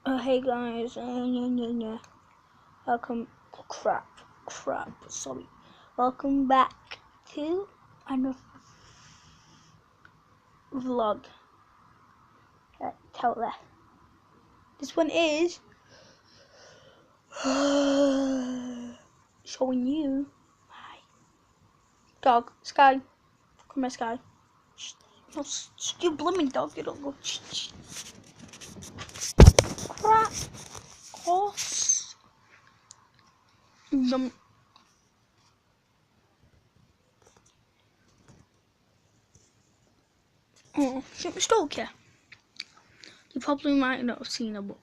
Hey guys, welcome. Sorry. Welcome back to another vlog. Tell that. This one is showing you my dog, Sky. Come here, Sky. No, you blooming dog. You don't go. Crap. Horse. Oh, should we stalk her? You probably might not have seen her, but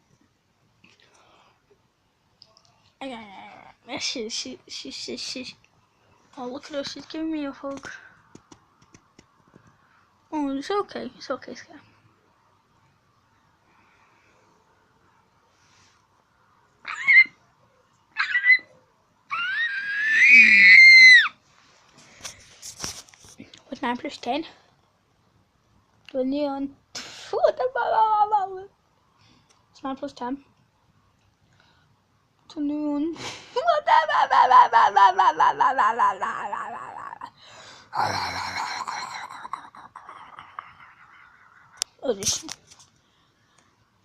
she. Oh, look at her. She's giving me a hug. Oh, it's okay. It's okay, Sky. What's 9 plus 10? 21. It's 9 plus 10. 21. Oh, just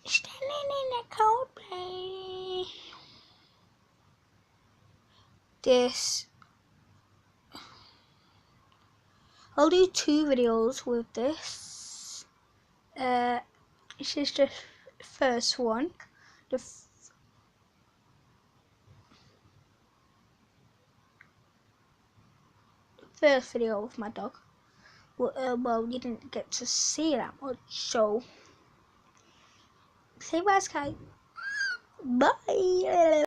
standing in the cold play. This. I'll do 2 videos with this. This is the first one. The first video with my dog. Well, you didn't get to see that much, so say bye, Sky. Bye.